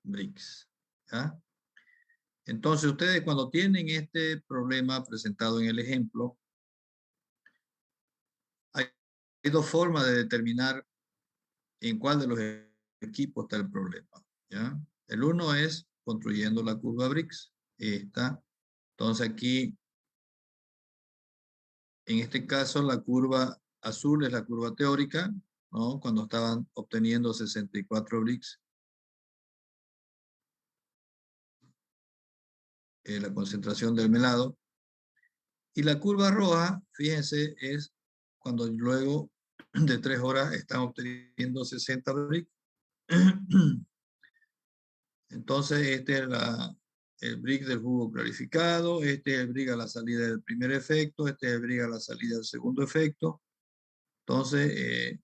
Brix. ¿Ya? Entonces, ustedes cuando tienen este problema presentado en el ejemplo, hay dos formas de determinar en cuál de los equipos está el problema. ¿Ya? El uno es construyendo la curva Brix. Esta. Entonces aquí, en este caso, la curva azul es la curva teórica, ¿no? Cuando estaban obteniendo 64 Brix. La concentración del melado. Y la curva roja, fíjense, es cuando luego de 3 horas están obteniendo 60 Brix. Entonces, este es el Brix del jugo clarificado, este es el Brix a la salida del primer efecto, este es el Brix a la salida del segundo efecto. Entonces,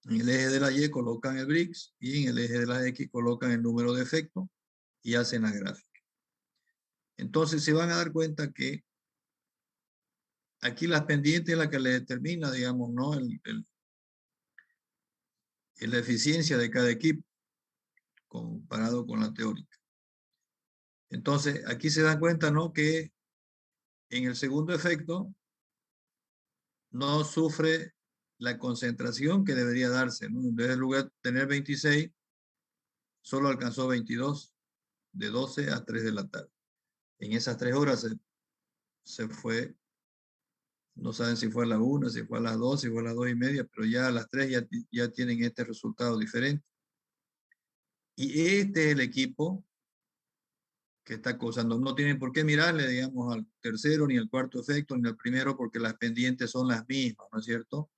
en el eje de la Y colocan el Brix y en el eje de la X colocan el número de efectos y hacen la gráfica. Entonces, se van a dar cuenta que aquí las pendientes es la que le determina, digamos, ¿no? La eficiencia de cada equipo comparado con la teórica. Entonces, aquí se dan cuenta, ¿no? Que en el segundo efecto no sufre la concentración que debería darse, ¿no? En vez de lugar de tener 26, solo alcanzó 22, de 12 a 3 de la tarde. En esas 3 horas se fue, no saben si fue a las 1, si fue a las 2, si fue a las 2 y media, pero ya a las 3 ya tienen este resultado diferente. Y este es el equipo que está causando. No tienen por qué mirarle, digamos, al tercero, ni al cuarto efecto, ni al primero, porque las pendientes son las mismas, ¿no es cierto?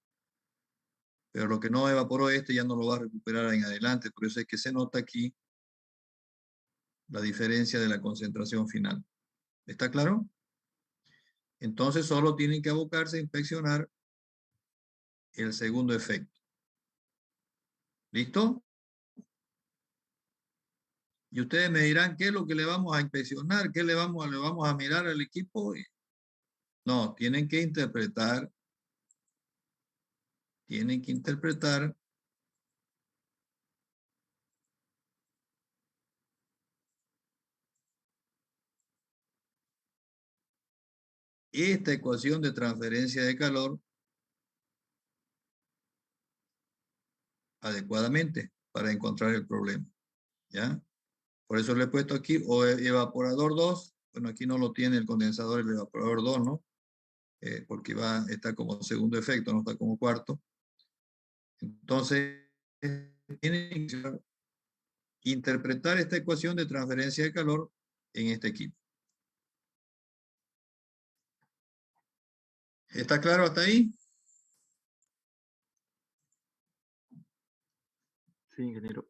Pero lo que no evaporó este ya no lo va a recuperar en adelante, por eso es que se nota aquí la diferencia de la concentración final. ¿Está claro? Entonces solo tienen que abocarse a inspeccionar el segundo efecto. ¿Listo? Y ustedes me dirán, ¿qué es lo que le vamos a inspeccionar? ¿Qué le vamos a mirar al equipo? No, tienen que interpretar esta ecuación de transferencia de calor adecuadamente para encontrar el problema. ¿Ya? Por eso le he puesto aquí o evaporador 2. Bueno, aquí no lo tiene el condensador, el evaporador 2, ¿no? Porque está como segundo efecto, no está como cuarto. Entonces, tienen que interpretar esta ecuación de transferencia de calor en este equipo. ¿Está claro hasta ahí? Sí, ingeniero.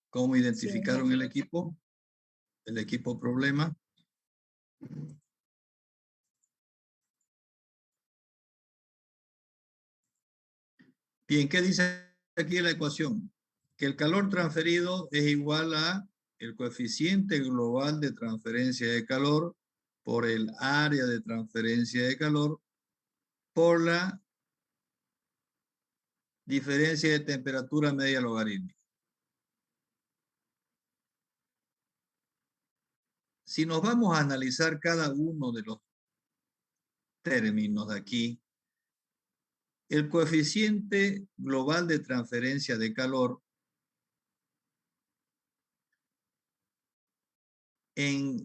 ¿Cómo identificaron el equipo? El equipo problema. Bien, ¿qué dice aquí la ecuación? Que el calor transferido es igual a el coeficiente global de transferencia de calor por el área de transferencia de calor por la diferencia de temperatura media logarítmica. Si nos vamos a analizar cada uno de los términos de aquí, el coeficiente global de transferencia de calor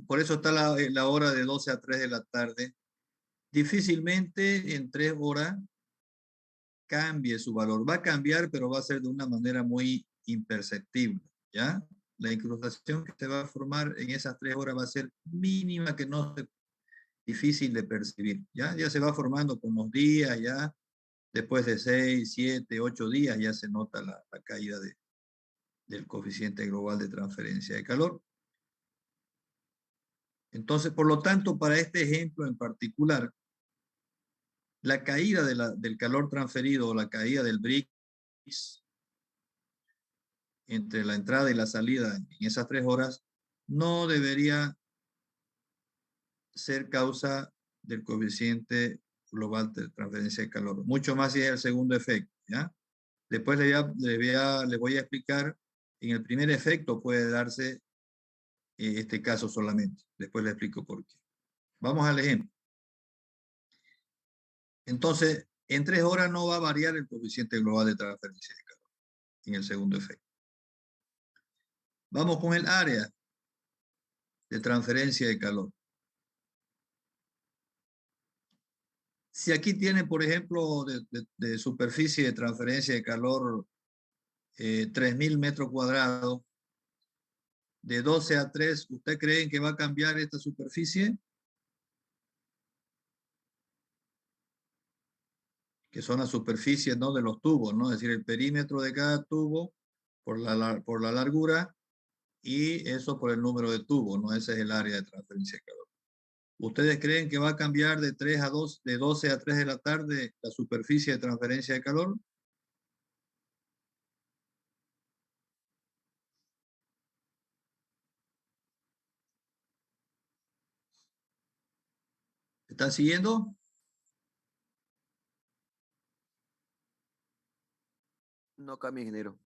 por eso está la hora de 12 a 3 de la tarde, difícilmente en 3 horas cambie su valor. Va a cambiar, pero va a ser de una manera muy imperceptible, ¿ya? La incrustación que se va a formar en esas 3 horas va a ser mínima, que no es difícil de percibir, ¿ya? Ya se va formando con los días, ya después de 6, 7, 8 días ya se nota la caída del coeficiente global de transferencia de calor. Entonces, por lo tanto, para este ejemplo en particular, la caída del calor transferido o la caída del Brix entre la entrada y la salida en esas 3 horas no debería ser causa del coeficiente global de transferencia de calor. Mucho más si es el segundo efecto, ¿ya? Después les voy a explicar En el primer efecto puede darse este caso solamente. Después le explico por qué. Vamos al ejemplo. Entonces, en 3 horas no va a variar el coeficiente global de transferencia de calor en el segundo efecto. Vamos con el área de transferencia de calor. Si aquí tiene, por ejemplo, de superficie de transferencia de calor 3.000 metros cuadrados, de 12 a 3, ¿usted cree que va a cambiar esta superficie? Que son las superficies, ¿no?, de los tubos, ¿no? Es decir, el perímetro de cada tubo por la largura y eso por el número de tubos, ¿no? Ese es el área de transferencia de calor. ¿Ustedes creen que va a cambiar de 3 a 2, de 12 a 3 de la tarde la superficie de transferencia de calor? ¿Están siguiendo? No cambia, ingeniero.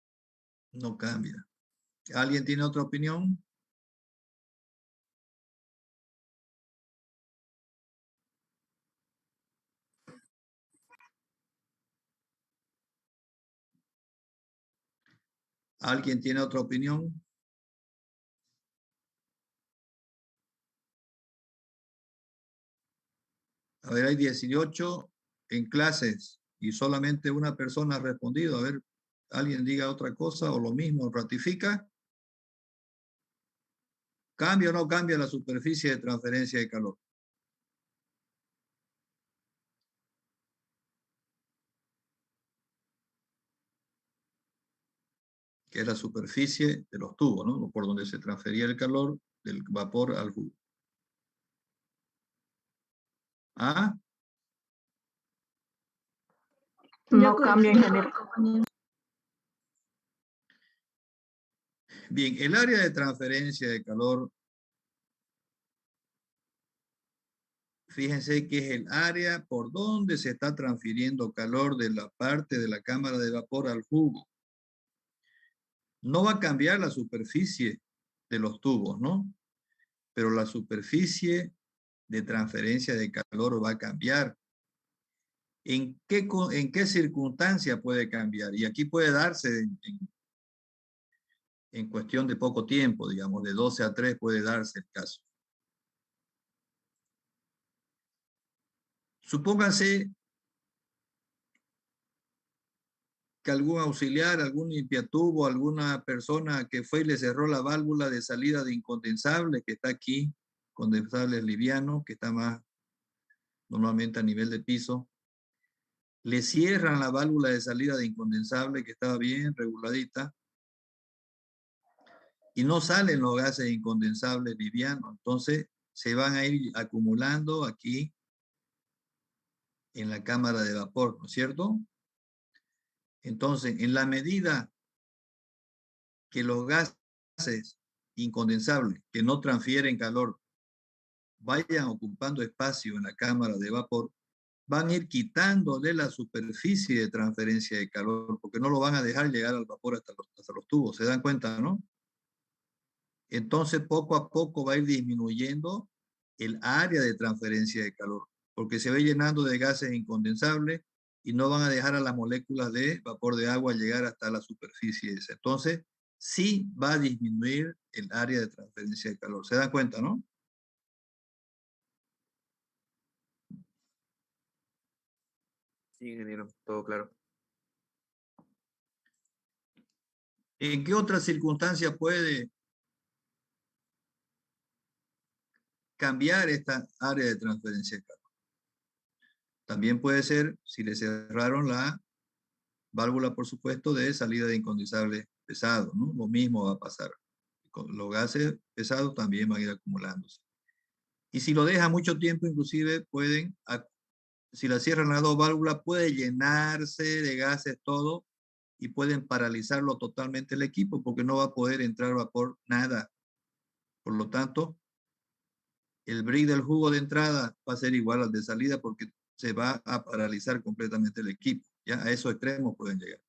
No cambia. ¿Alguien tiene otra opinión? ¿Alguien tiene otra opinión? A ver, hay 18 en clases y solamente una persona ha respondido. A ver, alguien diga otra cosa o lo mismo, ratifica. ¿Cambia o no cambia la superficie de transferencia de calor? Que es la superficie de los tubos, ¿no? Por donde se transfería el calor del vapor al jugo. ¿Ah? No cambia, ingeniero. Bien, el área de transferencia de calor, fíjense que es el área por donde se está transfiriendo calor de la parte de la cámara de vapor al jugo. No va a cambiar la superficie de los tubos, ¿no? Pero la superficie de transferencia de calor va a cambiar. ¿En qué circunstancia puede cambiar? Y aquí puede darse en cuestión de poco tiempo, digamos, de 12 a 3 puede darse el caso. Supónganse que algún auxiliar, algún limpiatubo, alguna persona que fue y le cerró la válvula de salida de incondensable que está aquí, condensable liviano, que está más normalmente a nivel de piso, le cierran la válvula de salida de incondensable que estaba bien reguladita y no salen los gases incondensables livianos. Entonces se van a ir acumulando aquí en la cámara de vapor, ¿no es cierto? Entonces, en la medida que los gases incondensables que no transfieren calor vayan ocupando espacio en la cámara de vapor, van a ir quitándole la superficie de transferencia de calor, porque no lo van a dejar llegar al vapor hasta los tubos. ¿Se dan cuenta, no? Entonces, poco a poco va a ir disminuyendo el área de transferencia de calor, porque se va llenando de gases incondensables y no van a dejar a las moléculas de vapor de agua llegar hasta la superficie esa. Entonces, sí va a disminuir el área de transferencia de calor. ¿Se dan cuenta, no? Sí, ingeniero, todo claro. ¿En qué otra circunstancia puede cambiar esta área de transferencia de calor? También puede ser si le cerraron la válvula, por supuesto, de salida de incondensable pesado, ¿no? Lo mismo va a pasar. Con los gases pesados también van a ir acumulándose. Y si lo deja mucho tiempo, inclusive pueden, si la cierran las dos válvulas, puede llenarse de gases todo y pueden paralizarlo totalmente el equipo porque no va a poder entrar vapor nada. Por lo tanto, el brick del jugo de entrada va a ser igual al de salida porque se va a paralizar completamente el equipo. Ya a esos extremos pueden llegar.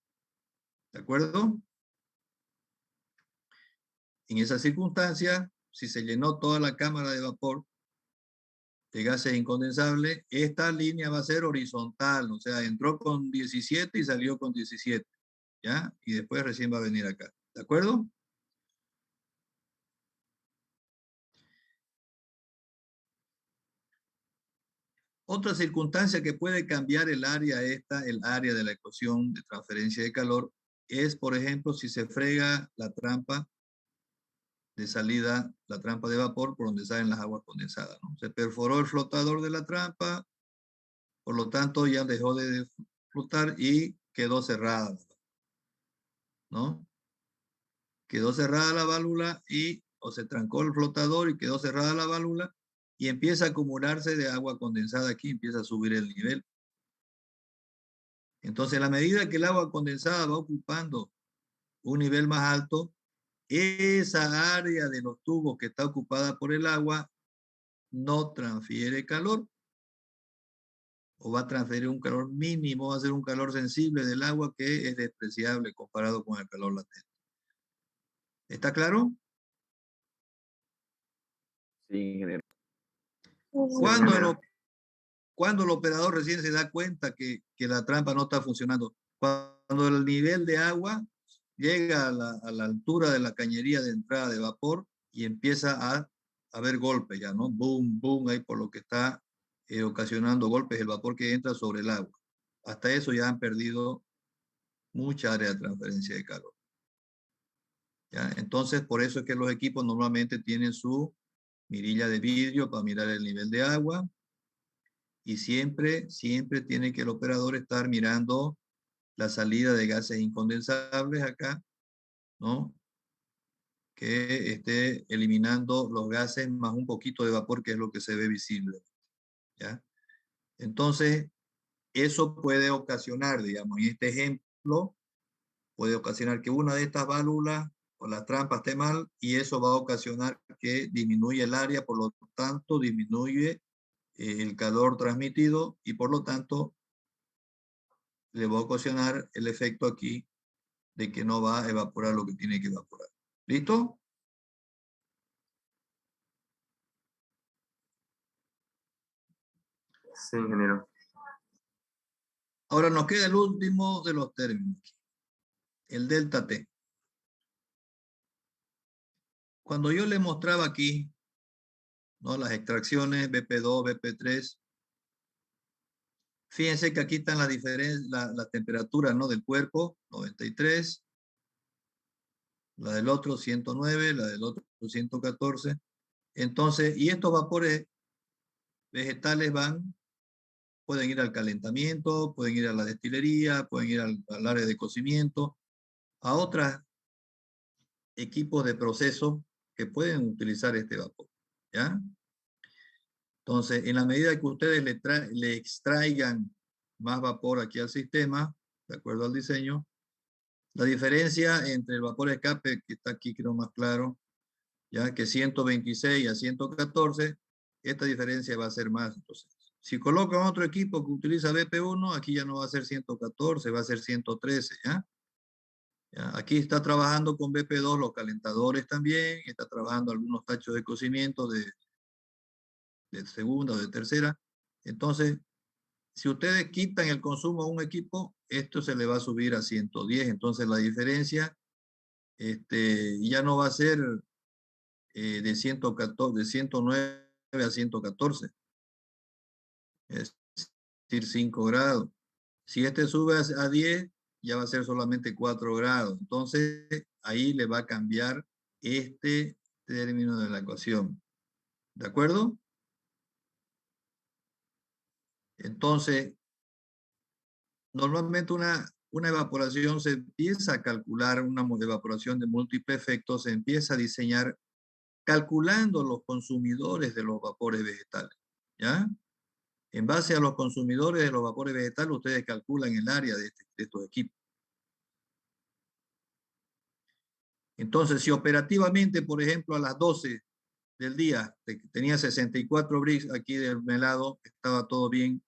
¿De acuerdo? En esa circunstancia, si se llenó toda la cámara de vapor de gases incondensables, esta línea va a ser horizontal, o sea, entró con 17 y salió con 17, ¿ya? Y después recién va a venir acá, ¿de acuerdo? Otra circunstancia que puede cambiar el área el área de la ecuación de transferencia de calor, es, por ejemplo, si se frega la trampa de salida, la trampa de vapor por donde salen las aguas condensadas, ¿no? Se perforó el flotador de la trampa, por lo tanto ya dejó de flotar y quedó cerrada, ¿no? Quedó cerrada la válvula o se trancó el flotador y quedó cerrada la válvula y empieza a acumularse de agua condensada aquí, empieza a subir el nivel. Entonces, a la medida que el agua condensada va ocupando un nivel más alto, esa área de los tubos que está ocupada por el agua no transfiere calor, o va a transferir un calor mínimo, va a ser un calor sensible del agua que es despreciable comparado con el calor latente. ¿Está claro? Sí, ingeniero. Cuando el operador recién se da cuenta que la trampa no está funcionando, cuando el nivel de agua llega a la altura de la cañería de entrada de vapor y empieza a haber golpes ya, ¿no? Boom, boom, ahí por lo que está ocasionando golpes el vapor que entra sobre el agua. Hasta eso ya han perdido mucha área de transferencia de calor. ¿Ya? Entonces, por eso es que los equipos normalmente tienen su mirilla de vidrio para mirar el nivel de agua, y siempre tiene que el operador estar mirando la salida de gases incondensables acá, ¿no? Que esté eliminando los gases más un poquito de vapor, que es lo que se ve visible, ¿ya? Entonces, eso puede ocasionar, digamos, en este ejemplo, puede ocasionar que una de estas válvulas o las trampas esté mal, y eso va a ocasionar que disminuya el área, por lo tanto, disminuye el calor transmitido y por lo tanto le va a ocasionar el efecto aquí de que no va a evaporar lo que tiene que evaporar. ¿Listo? Sí, ingeniero. Ahora nos queda el último de los términos, el delta T. Cuando yo le mostraba aquí, ¿no?, las extracciones BP2, BP3, fíjense que aquí están las diferencias, la temperatura, ¿no?, del cuerpo, 93, la del otro 109, la del otro 114. Entonces, y estos vapores vegetales pueden ir al calentamiento, pueden ir a la destilería, pueden ir al área de cocimiento, a otros equipos de proceso que pueden utilizar este vapor, ¿ya? Entonces, en la medida que ustedes le extraigan más vapor aquí al sistema, de acuerdo al diseño, la diferencia entre el vapor escape, que está aquí creo más claro, ya que 126 a 114, esta diferencia va a ser más. Entonces, si colocan otro equipo que utiliza BP1, aquí ya no va a ser 114, va a ser 113, ¿ya? ¿Ya? Aquí está trabajando con BP2 los calentadores también, está trabajando algunos tachos de cocimiento de segunda o de tercera. Entonces, si ustedes quitan el consumo a un equipo, esto se le va a subir a 110. Entonces, la diferencia ya no va a ser de 114, de 109 a 114. Es decir, 5 grados. Si este sube a 10, ya va a ser solamente 4 grados. Entonces, ahí le va a cambiar este término de la ecuación. ¿De acuerdo? Entonces, normalmente una evaporación se empieza a calcular, una evaporación de múltiple efectos, se empieza a diseñar calculando los consumidores de los vapores vegetales, ¿ya? En base a los consumidores de los vapores vegetales, ustedes calculan el área de estos equipos. Entonces, si operativamente, por ejemplo, a las 12 del día, tenía 64 brix aquí del lado, estaba todo bien,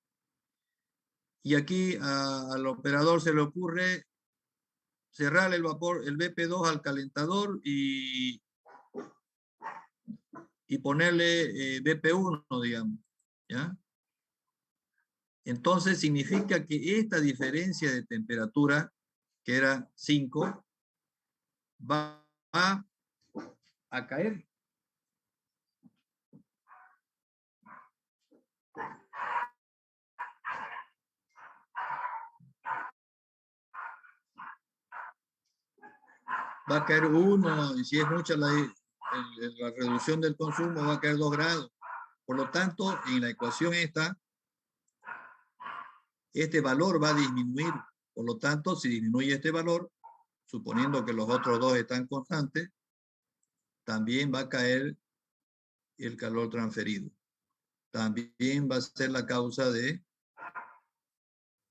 y aquí al operador se le ocurre cerrar el vapor, el BP2 al calentador y y ponerle BP1, digamos, ¿ya? Entonces significa que esta diferencia de temperatura, que era 5, va a caer. Va a caer 1, y si es mucha la reducción del consumo, va a caer 2 grados. Por lo tanto, en la ecuación esta, este valor va a disminuir. Por lo tanto, si disminuye este valor, suponiendo que los otros dos están constantes, también va a caer el calor transferido. También va a ser la causa de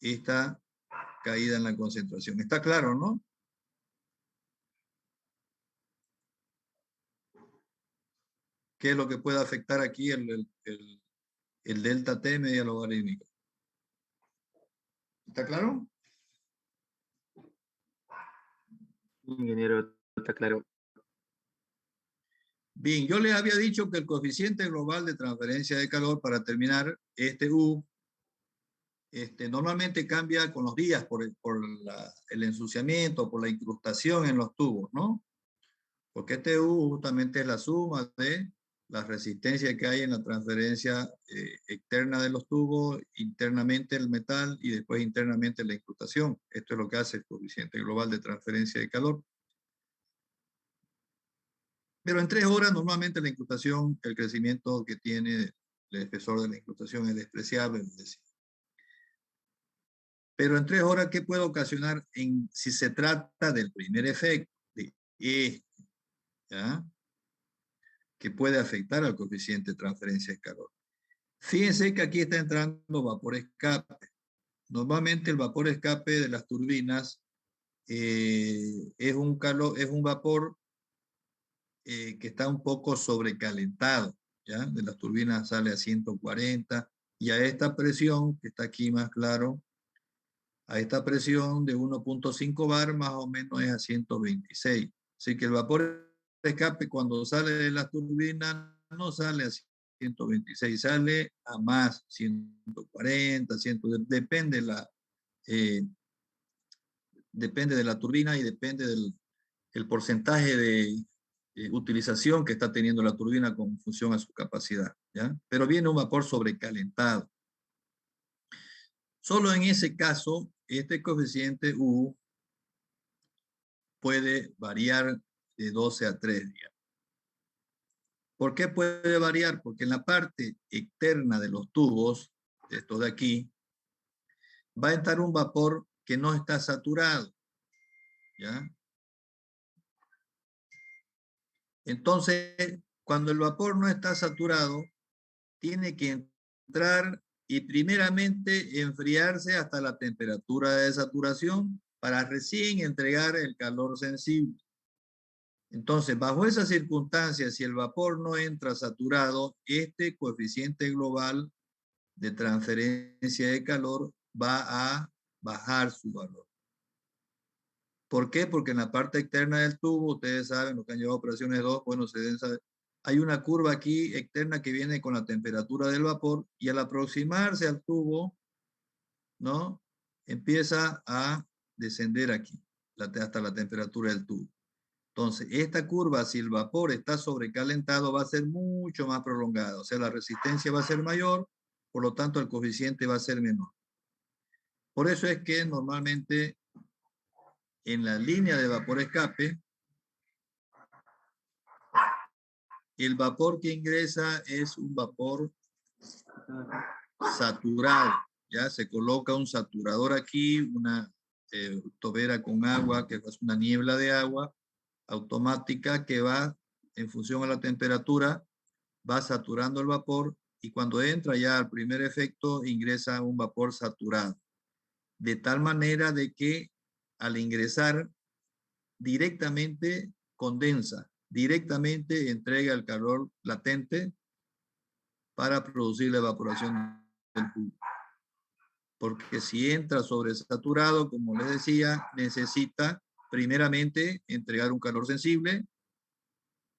esta caída en la concentración. ¿Está claro, no? ¿Qué es lo que puede afectar aquí el delta T media logarítmica? ¿Está claro? Ingeniero, está claro. Bien, yo les había dicho que el coeficiente global de transferencia de calor, para terminar, este U, normalmente cambia con los días por el ensuciamiento, por la incrustación en los tubos, ¿no? Porque este U justamente es la suma de la resistencia que hay en la transferencia externa de los tubos, internamente el metal y después internamente la incrustación. Esto es lo que hace el coeficiente global de transferencia de calor. Pero en 3 horas normalmente la incrustación, el crecimiento que tiene el espesor de la incrustación es despreciable. Es decir. Pero en 3 horas, ¿qué puede ocasionar si se trata del primer efecto? De ¿ya? Que puede afectar al coeficiente de transferencia de calor. Fíjense que aquí está entrando vapor escape. Normalmente el vapor escape de las turbinas es un vapor que está un poco sobrecalentado, ¿ya? De las turbinas sale a 140 y a esta presión, que está aquí más claro, a esta presión de 1.5 bar más o menos es a 126. Así que el vapor de escape cuando sale de la turbina no sale a 126, sale a más, 140, 100, depende depende de la turbina y depende del porcentaje de utilización que está teniendo la turbina con función a su capacidad, ¿ya? Pero viene un vapor sobrecalentado. Solo en ese caso, este coeficiente U puede variar de 12 a 3 días. ¿Por qué puede variar? Porque en la parte externa de los tubos, estos de aquí, va a entrar un vapor que no está saturado, ¿ya? Entonces, cuando el vapor no está saturado, tiene que entrar y primeramente enfriarse hasta la temperatura de saturación para recién entregar el calor sensible. Entonces, bajo esas circunstancias, si el vapor no entra saturado, este coeficiente global de transferencia de calor va a bajar su valor. ¿Por qué? Porque en la parte externa del tubo, ustedes saben, los que han llevado operaciones 2, bueno, se deben saber, hay una curva aquí externa que viene con la temperatura del vapor y al aproximarse al tubo, ¿no? Empieza a descender aquí, hasta la temperatura del tubo. Entonces, esta curva, si el vapor está sobrecalentado, va a ser mucho más prolongada. O sea, la resistencia va a ser mayor, por lo tanto, el coeficiente va a ser menor. Por eso es que normalmente en la línea de vapor escape, el vapor que ingresa es un vapor saturado. Ya se coloca un saturador aquí, una tobera con agua, que es una niebla de agua automática que va en función a la temperatura, va saturando el vapor y cuando entra ya al primer efecto ingresa un vapor saturado. De tal manera de que al ingresar directamente condensa, directamente entrega el calor latente para producir la evaporación del jugo. Porque si entra sobresaturado, como les decía, necesita primeramente entregar un calor sensible,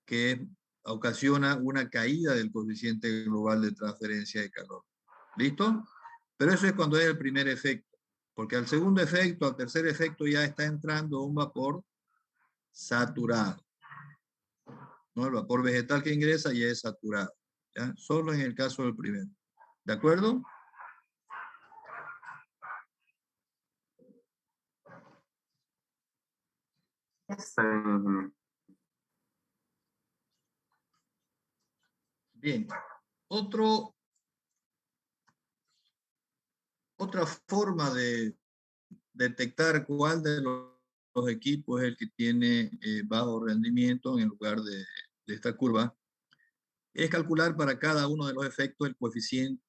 que es ocasiona una caída del coeficiente global de transferencia de calor. ¿Listo? Pero eso es cuando es el primer efecto, porque al segundo efecto, al tercer efecto ya está entrando un vapor saturado. ¿No? El vapor vegetal que ingresa ya es saturado. ¿Ya? Solo en el caso del primero. ¿De acuerdo? Está bien, ingeniero. Bien. Otra forma de detectar cuál de los equipos es el que tiene bajo rendimiento en lugar de esta curva es calcular para cada uno de los efectos el coeficiente,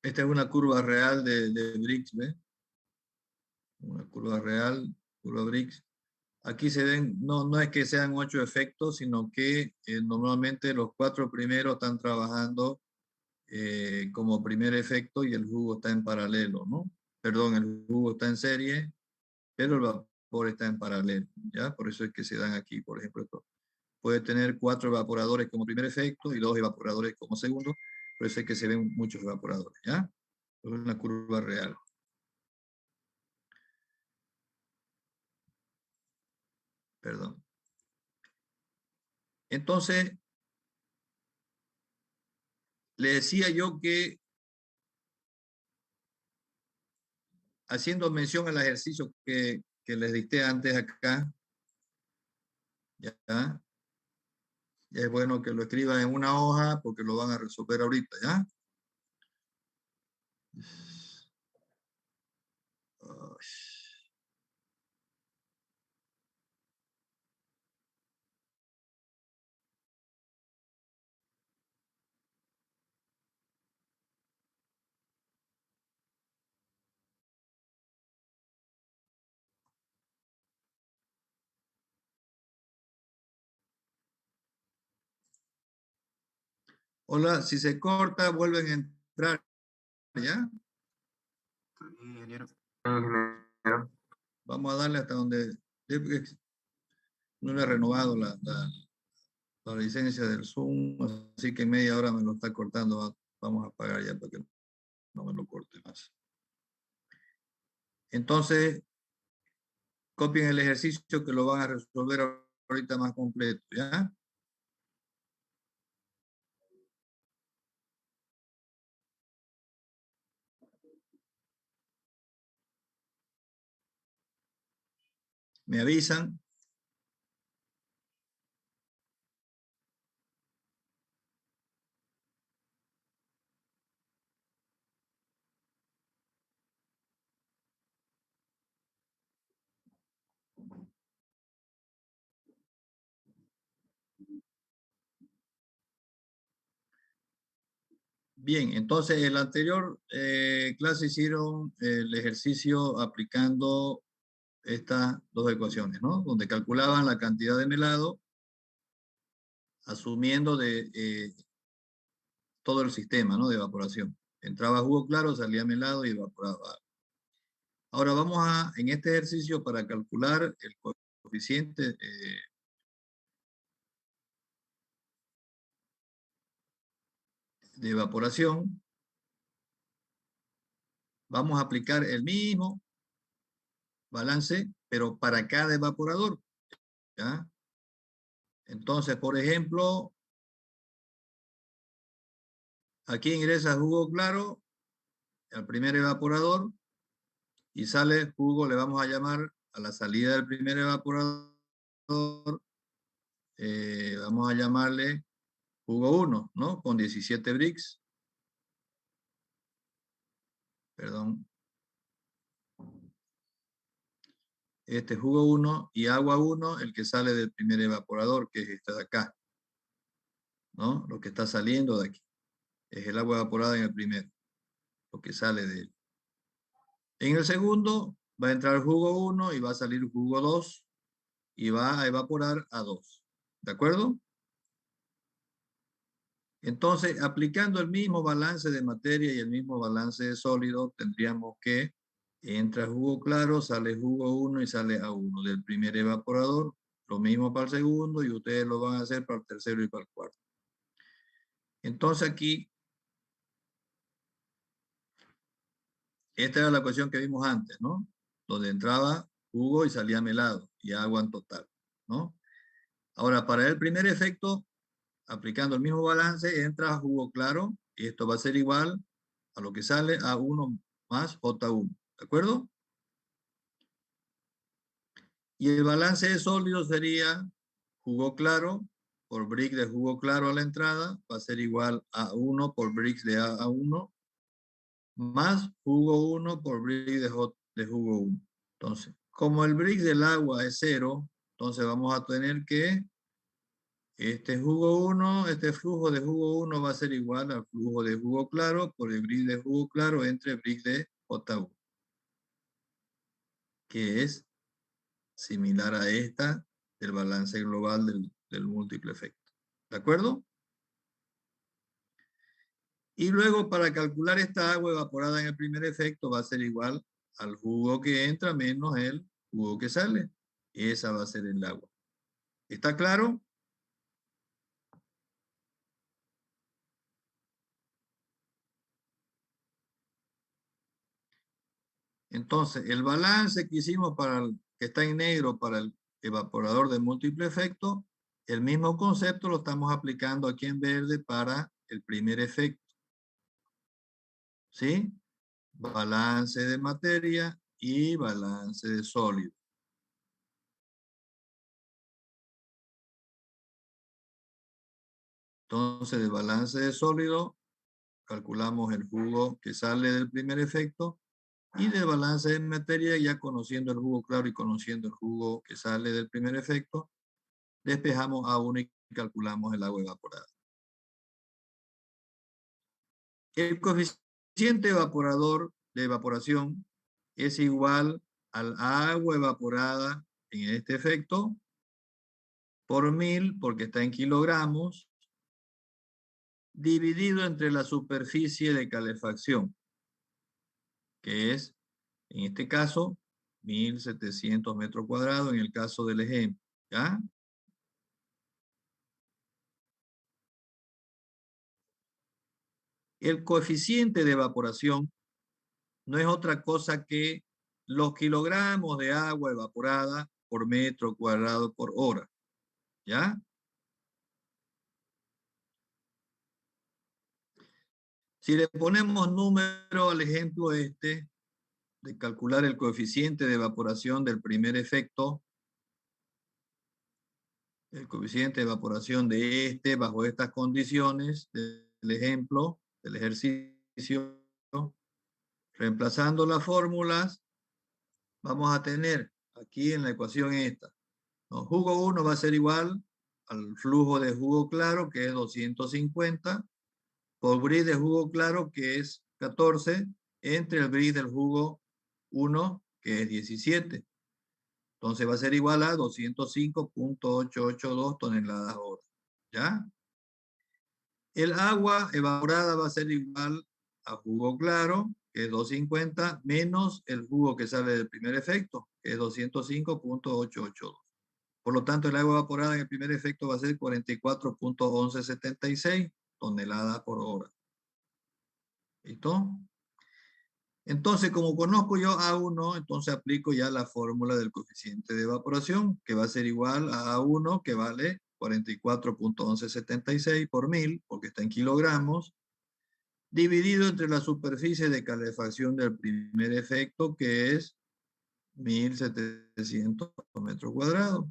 esta es una curva real de Briggs, ¿ves? Una curva real, curva Briggs. Aquí se ven, no es que sean 8 efectos, sino que normalmente los 4 primeros están trabajando como primer efecto y el jugo está en paralelo, ¿no? Perdón, el jugo está en serie, pero el vapor está en paralelo, ¿ya? Por eso es que se dan aquí, por ejemplo, esto. Puede tener 4 evaporadores como primer efecto y 2 evaporadores como segundo, por eso es que se ven muchos evaporadores, ¿ya? Es una curva real. Perdón. Entonces, le decía yo que haciendo mención al ejercicio que les dicté antes acá, ya, ya es bueno que lo escriban en una hoja porque lo van a resolver ahorita, ¿ya? Hola, si se corta, vuelven a entrar, ¿ya? Ingeniero. Ingeniero. Vamos a darle hasta donde... No le he renovado la licencia del Zoom, así que en media hora me lo está cortando. Vamos a apagar ya para que no me lo corte más. Entonces, copien el ejercicio que lo van a resolver ahorita más completo, ¿ya? Me avisan. Bien, entonces en la anterior clase hicieron el ejercicio aplicando estas dos ecuaciones, ¿no? Donde calculaban la cantidad de melado asumiendo todo el sistema, ¿no? De evaporación. Entraba jugo claro, salía melado y evaporaba. Ahora vamos en este ejercicio para calcular el coeficiente de evaporación. Vamos a aplicar el mismo balance, pero para cada evaporador, ¿ya? Entonces, por ejemplo, aquí ingresa jugo claro al primer evaporador y sale jugo, le vamos a llamar a la salida del primer evaporador, vamos a llamarle jugo 1, ¿no? Con 17 Brix. Perdón. Este jugo 1 y agua 1, el que sale del primer evaporador, que es este de acá, ¿no? Lo que está saliendo de aquí. Es el agua evaporada en el primero, lo que sale de él. En el segundo va a entrar jugo 1 y va a salir jugo 2 y va a evaporar a 2. ¿De acuerdo? Entonces, aplicando el mismo balance de materia y el mismo balance de sólido, tendríamos que Entra jugo claro, sale jugo 1 y sale A1 del primer evaporador. Lo mismo para el segundo y ustedes lo van a hacer para el tercero y para el cuarto. Entonces aquí, esta era la ecuación que vimos antes, ¿no? Donde entraba jugo y salía melado y agua en total, ¿no? Ahora, para el primer efecto, aplicando el mismo balance, entra jugo claro y esto va a ser igual a lo que sale A1 más J1, ¿de acuerdo? Y el balance de sólidos sería jugo claro por brick de jugo claro a la entrada, va a ser igual a 1 por bricks de A1 más jugo 1 por brick de jugo 1. Entonces, como el brick del agua es 0, entonces vamos a tener que este jugo 1, este flujo de jugo 1 va a ser igual al flujo de jugo claro por el brick de jugo claro entre brick de J1, que es similar a esta del balance global del múltiple efecto. ¿De acuerdo? Y luego para calcular esta agua evaporada en el primer efecto va a ser igual al jugo que entra menos el jugo que sale. Esa va a ser el agua. ¿Está claro? Entonces, el balance que hicimos para el que está en negro para el evaporador de múltiple efecto, el mismo concepto lo estamos aplicando aquí en verde para el primer efecto. ¿Sí? Balance de materia y balance de sólido. Entonces, de balance de sólido, calculamos el jugo que sale del primer efecto y de balance de materia, ya conociendo el jugo claro y conociendo el jugo que sale del primer efecto, despejamos A1 y calculamos el agua evaporada. El coeficiente evaporador de evaporación es igual al agua evaporada en este efecto por 1000, porque está en kilogramos, dividido entre la superficie de calefacción, que es, en este caso, 1700 metros cuadrados, en el caso del ejemplo, ¿ya? El coeficiente de evaporación no es otra cosa que los kilogramos de agua evaporada por metro cuadrado por hora, ¿ya? Si le ponemos número al ejemplo este, de calcular el coeficiente de evaporación del primer efecto, el coeficiente de evaporación de este bajo estas condiciones del ejemplo, del ejercicio, reemplazando las fórmulas, vamos a tener aquí en la ecuación esta, ¿no? Jugo 1 va a ser igual al flujo de jugo claro, que es 250, por brick de jugo claro, que es 14, entre el brick del jugo 1, que es 17. Entonces va a ser igual a 205.882 toneladas hora. ¿Ya? El agua evaporada va a ser igual a jugo claro, que es 250, menos el jugo que sale del primer efecto, que es 205.882. Por lo tanto, el agua evaporada en el primer efecto va a ser 44.1176 toneladas por hora. ¿Listo? Entonces, como conozco yo A1, entonces aplico ya la fórmula del coeficiente de evaporación, que va a ser igual a A1, que vale 44.1176 por 1000, porque está en kilogramos, dividido entre la superficie de calefacción del primer efecto, que es 1700 metros cuadrados.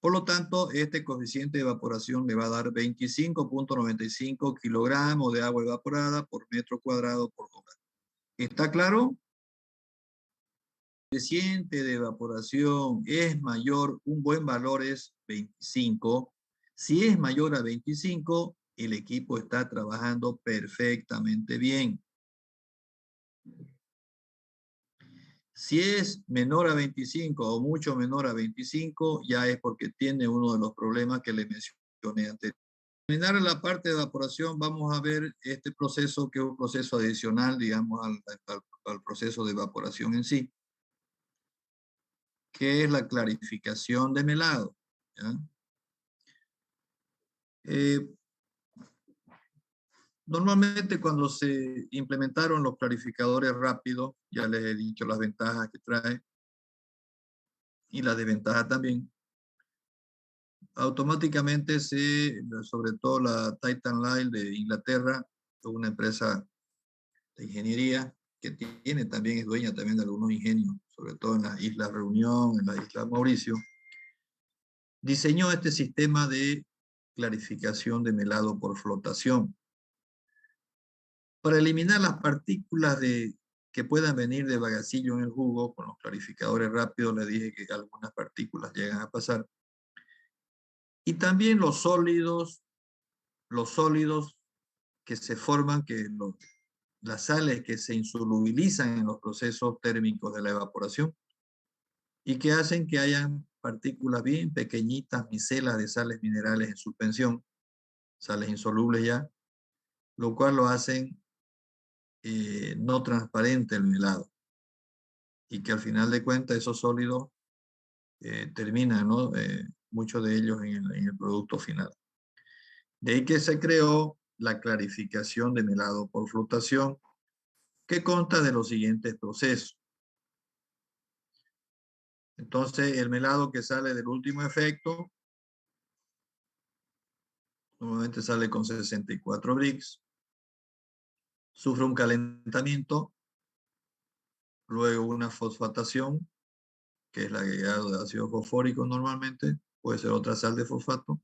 Por lo tanto, este coeficiente de evaporación le va a dar 25.95 kilogramos de agua evaporada por metro cuadrado por hora. ¿Está claro? El coeficiente de evaporación es mayor, un buen valor es 25. Si es mayor a 25, el equipo está trabajando perfectamente bien. Si es menor a 25 o mucho menor a 25, ya es porque tiene uno de los problemas que le mencioné anteriormente. terminar la parte de evaporación, vamos a ver este proceso que es un proceso adicional, digamos, al proceso de evaporación en sí, que es la clarificación de melado. ¿Ya? Normalmente cuando se implementaron los clarificadores rápidos, ya les he dicho las ventajas que trae y las desventajas también, automáticamente sobre todo la Titan Line de Inglaterra, una empresa de ingeniería que tiene también, es dueña también de algunos ingenios, sobre todo en las Islas Reunión, en la isla Mauricio, diseñó este sistema de clarificación de melado por flotación. Para eliminar las partículas que puedan venir de bagacillo en el jugo, con los clarificadores rápidos les dije que algunas partículas llegan a pasar. Y también los sólidos que se forman, las sales que se insolubilizan en los procesos térmicos de la evaporación y que hacen que hayan partículas bien pequeñitas, micelas de sales minerales en suspensión, sales insolubles ya, lo cual lo hacen no transparente el melado y que al final de cuentas esos sólidos terminan, ¿no? Muchos de ellos en el producto final. De ahí que se creó la clarificación de melado por flotación, que consta de los siguientes procesos. Entonces, el melado que sale del último efecto, normalmente sale con 64 Brix, sufre un calentamiento, luego una fosfatación, que es el agregado de ácido fosfórico normalmente, puede ser otra sal de fosfato.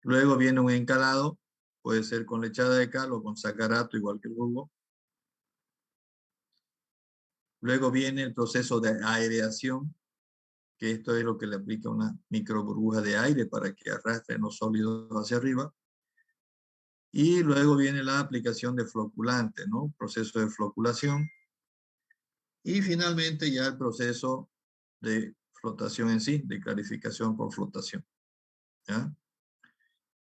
Luego viene un encalado, puede ser con lechada de cal o con sacarato, igual que el jugo. Luego viene el proceso de aireación, que esto es lo que le aplica una microburbuja de aire para que arrastren los sólidos hacia arriba. Y luego viene la aplicación de floculante, ¿no? Proceso de floculación. Y finalmente ya el proceso de flotación en sí, de clarificación por flotación. ¿Ya?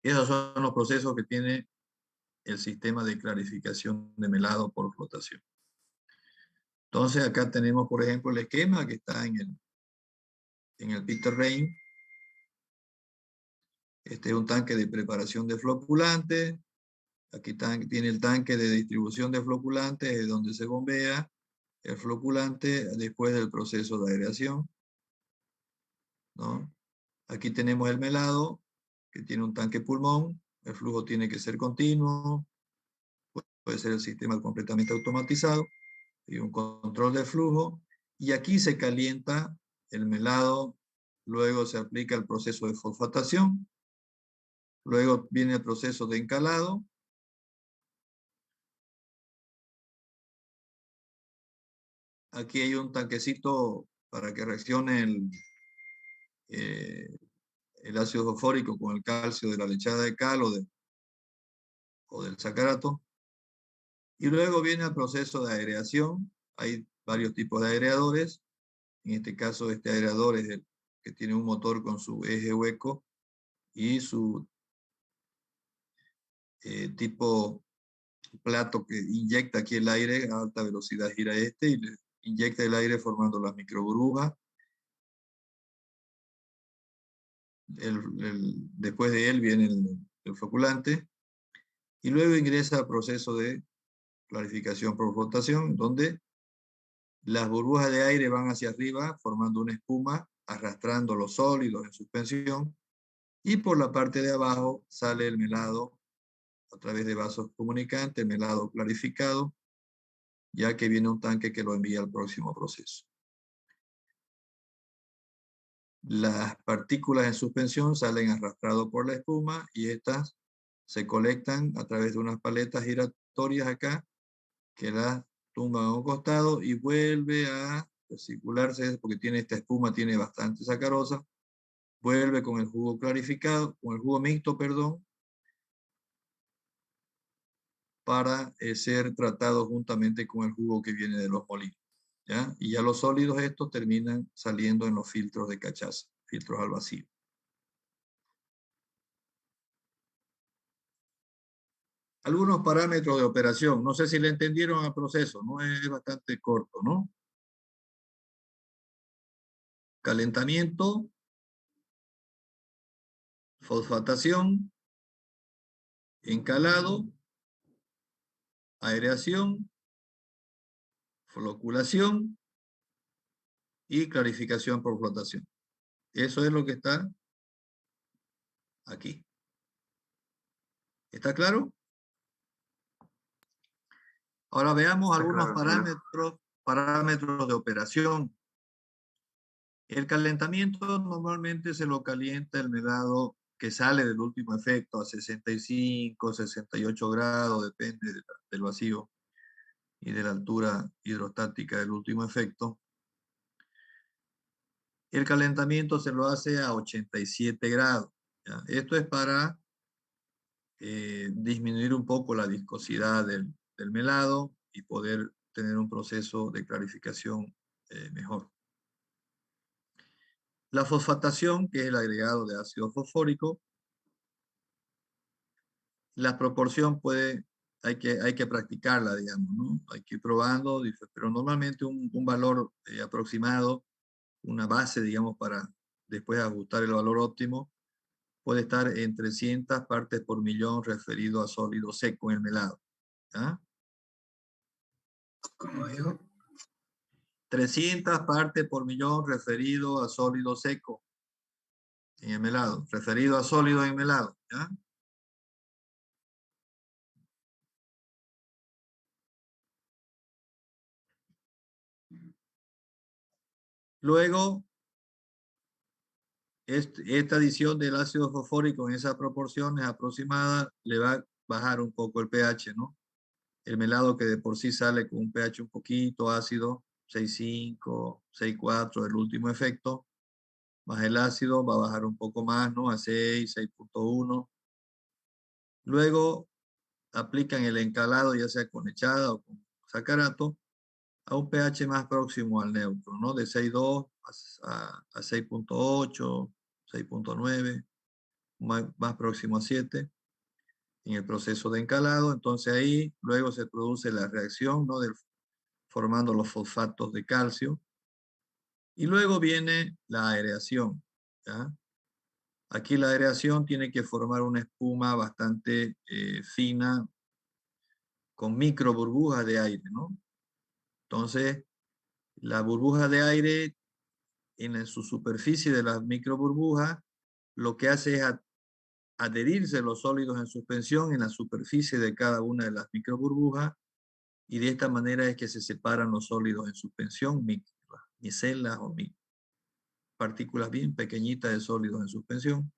Esos son los procesos que tiene el sistema de clarificación de melado por flotación. Entonces acá tenemos, por ejemplo, el esquema que está en el Peter Rain. Este es un tanque de preparación de floculante. Aquí tiene el tanque de distribución de floculante, donde se bombea el floculante después del proceso de aireación, ¿no? Aquí tenemos el melado, que tiene un tanque pulmón. El flujo tiene que ser continuo. Puede ser el sistema completamente automatizado y un control de flujo. Y aquí se calienta el melado, luego se aplica el proceso de fosfatación, luego viene el proceso de encalado. Aquí hay un tanquecito para que reaccione el ácido fosfórico con el calcio de la lechada de cal o del sacarato. Y luego viene el proceso de aireación. Hay varios tipos de aireadores. En este caso, este aireador es el que tiene un motor con su eje hueco y su tipo plato que inyecta aquí el aire a alta velocidad, gira y le inyecta el aire formando las microburbujas. Después de él viene el floculante y luego ingresa al proceso de clarificación por flotación, donde las burbujas de aire van hacia arriba formando una espuma, arrastrando los sólidos en suspensión, y por la parte de abajo sale el melado a través de vasos comunicantes, melado clarificado, ya que viene un tanque que lo envía al próximo proceso. Las partículas en suspensión salen arrastradas por la espuma y estas se colectan a través de unas paletas giratorias acá, que las tumban a un costado y vuelve a circularse, porque esta espuma tiene bastante sacarosa, vuelve con el jugo clarificado, con el jugo mixto, perdón, para ser tratado juntamente con el jugo que viene de los molinos. ¿Ya? Y ya los sólidos estos terminan saliendo en los filtros de cachaza, filtros al vacío. algunos parámetros de operación. No sé si le entendieron al proceso, ¿no? Es bastante corto, ¿no? Calentamiento, fosfatación, encalado, aireación, floculación y clarificación por flotación. Eso es lo que está aquí. ¿Está claro? Ahora veamos Está algunos claro, parámetros de operación. El calentamiento normalmente se lo calienta el melado que sale del último efecto a 65, 68 grados, depende del vacío y de la altura hidrostática del último efecto. El calentamiento se lo hace a 87 grados. ¿Ya? Esto es para disminuir un poco la viscosidad del melado y poder tener un proceso de clarificación mejor. La fosfatación, que es el agregado de ácido fosfórico, la proporción hay que practicarla, digamos, ¿no? Hay que ir probando, pero normalmente un valor aproximado, una base, digamos, para después ajustar el valor óptimo, puede estar en 300 partes por millón referido a sólido seco en el melado. ¿Ya? como dijo. 300 partes por millón referido a sólido seco en el melado, referido a sólido en melado. ¿Ya? Luego, esta adición del ácido fosfórico en esas proporciones aproximadas le va a bajar un poco el pH, ¿no? El melado que de por sí sale con un pH un poquito ácido, 6,5, 6,4 del último efecto, más el ácido va a bajar un poco más, ¿no? A 6, 6,1. Luego aplican el encalado, ya sea con echada o con sacarato, a un pH más próximo al neutro, ¿no? De 6,2 a 6,8, 6,9, más próximo a 7 en el proceso de encalado. Entonces ahí luego se produce la reacción, ¿no? Formando los fosfatos de calcio. Y luego viene la aireación, ¿ya? Aquí la aireación tiene que formar una espuma bastante fina con micro burbujas de aire, ¿no? Entonces, la burbuja de aire en su superficie de las micro burbujas lo que hace es adherirse los sólidos en suspensión en la superficie de cada una de las micro burbujas y de esta manera es que se separan los sólidos en suspensión, micelas o partículas bien pequeñitas de sólidos en suspensión,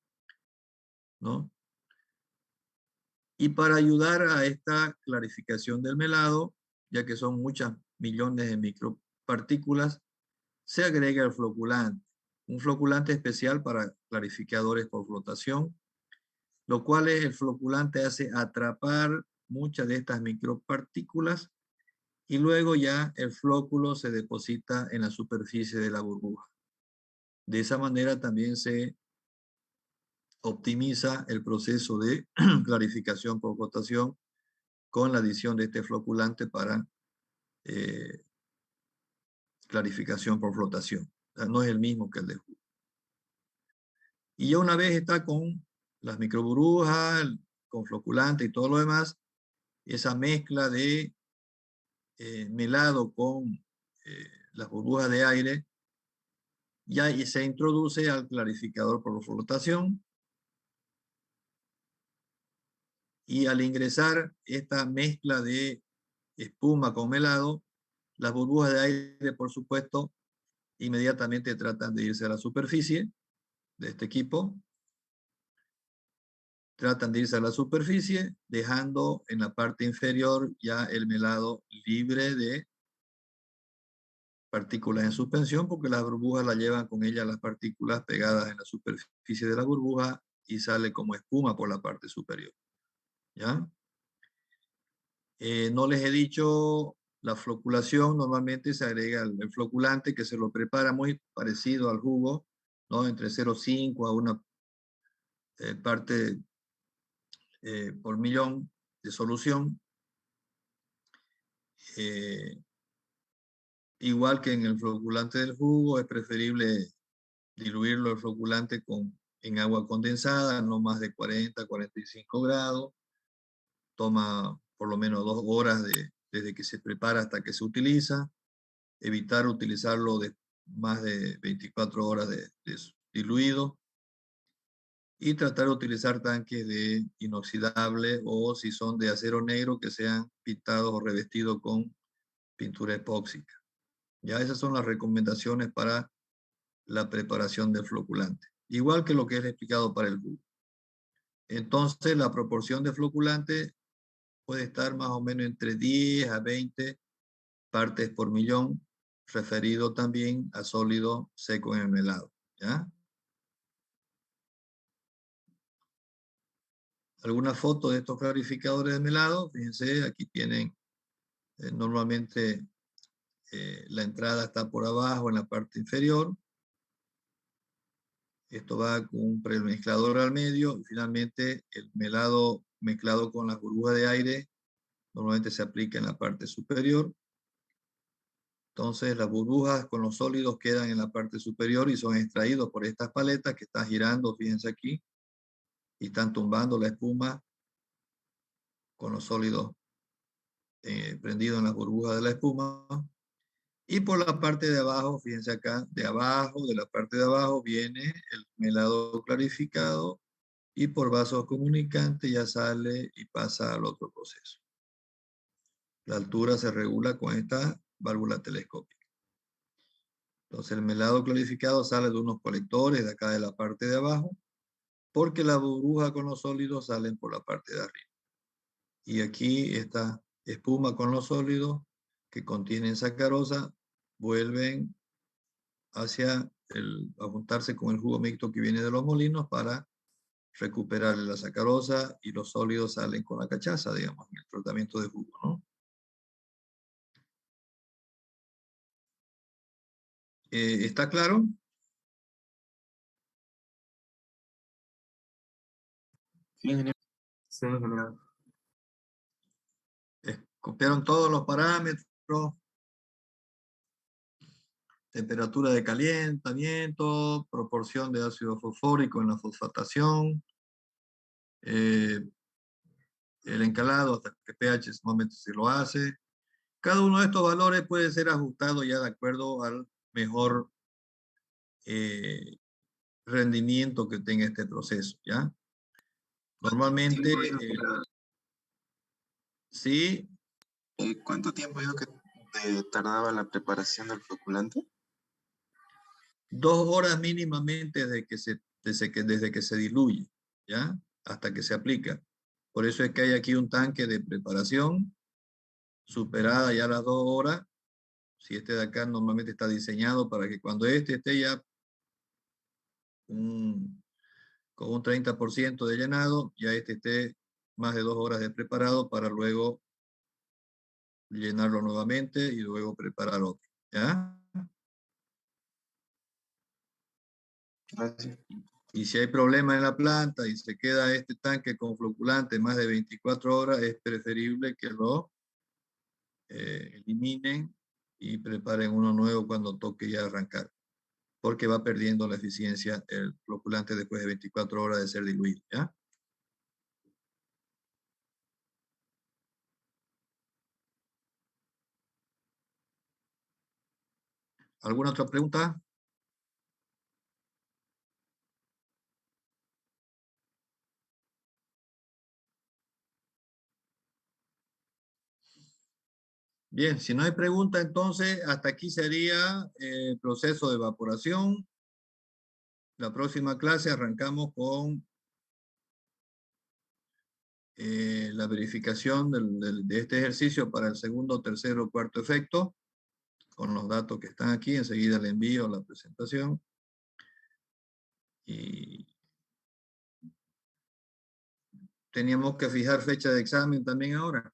¿no? Y para ayudar a esta clarificación del melado, ya que son muchas millones de micropartículas, se agrega el floculante, un floculante especial para clarificadores por flotación, lo cual es el floculante hace atrapar muchas de estas micropartículas y luego ya el flóculo se deposita en la superficie de la burbuja. De esa manera también se optimiza el proceso de clarificación por flotación con la adición de este floculante para clarificación por flotación. O sea, no es el mismo que el de jugo. Y ya una vez está con las microburbujas, con floculante y todo lo demás, esa mezcla de melado con las burbujas de aire, ya se introduce al clarificador por flotación y al ingresar esta mezcla de espuma con melado, las burbujas de aire, por supuesto, inmediatamente tratan de irse a la superficie de este equipo, tratan de irse a la superficie, dejando en la parte inferior ya el melado libre de partículas en suspensión, porque las burbujas la llevan con ellas las partículas pegadas en la superficie de la burbuja y sale como espuma por la parte superior. ¿Ya? No les he dicho, la floculación normalmente se agrega el floculante que se lo prepara muy parecido al jugo, ¿no? Entre 0,5 a una parte por millón solución. Igual que en el floculante del jugo, es preferible diluirlo el floculante en agua condensada, no más de 40, 45 grados. Toma por lo menos 2 horas desde que se prepara hasta que se utiliza. Evitar utilizarlo de más de 24 horas de diluido. Y tratar de utilizar tanques de inoxidable o si son de acero negro que sean pintados o revestidos con pintura epóxica. Ya esas son las recomendaciones para la preparación del floculante. Igual que lo que es explicado para el jugo. Entonces la proporción de floculante puede estar más o menos entre 10 a 20 partes por millón, referido también a sólido seco en el melado. ¿Ya? Algunas fotos de estos clarificadores de melado. Fíjense, aquí tienen normalmente la entrada está por abajo en la parte inferior. Esto va con un premezclador al medio y finalmente el melado mezclado con las burbujas de aire normalmente se aplica en la parte superior. Entonces las burbujas con los sólidos quedan en la parte superior y son extraídos por estas paletas que están girando, fíjense aquí, y están tumbando la espuma con los sólidos prendidos en las burbujas de la espuma. Y por la parte de abajo, fíjense acá, de la parte de abajo viene el melado clarificado y por vasos comunicantes ya sale y pasa al otro proceso. La altura se regula con esta válvula telescópica. Entonces el melado clarificado sale de unos colectores de acá de la parte de abajo, porque la burbuja con los sólidos salen por la parte de arriba. Y aquí esta espuma con los sólidos que contienen sacarosa vuelven a juntarse con el jugo mixto que viene de los molinos para recuperar la sacarosa y los sólidos salen con la cachaza, digamos, en el tratamiento de jugo, ¿no? ¿Está claro? Sí, ingeniero. Sí, ingeniero. Copiaron todos los parámetros, temperatura de calentamiento, proporción de ácido fosfórico en la fosfatación, el encalado hasta que pH normalmente se lo hace. Cada uno de estos valores puede ser ajustado ya de acuerdo al mejor rendimiento que tenga este proceso, ¿ya? Normalmente, sí. ¿Cuánto tiempo dijo que tardaba la preparación del floculante? 2 horas mínimamente desde que se diluye, ¿ya? Hasta que se aplica. Por eso es que hay aquí un tanque de preparación, superada ya las 2 horas. Si este de acá normalmente está diseñado para que cuando este esté ya con un 30% de llenado, ya este esté más de 2 horas de preparado para luego llenarlo nuevamente y luego preparar otro, ¿ya? Gracias. Y si hay problema en la planta y se queda este tanque con floculante más de 24 horas, es preferible que lo eliminen y preparen uno nuevo cuando toque ya arrancar, porque va perdiendo la eficiencia el floculante después de 24 horas de ser diluido, ¿ya? ¿Alguna otra pregunta? Bien, si no hay pregunta, entonces hasta aquí sería el proceso de evaporación. La próxima clase arrancamos con la verificación de este ejercicio para el segundo, tercero, cuarto efecto, con los datos que están aquí. Enseguida le envío la presentación. Y teníamos que fijar fecha de examen también ahora.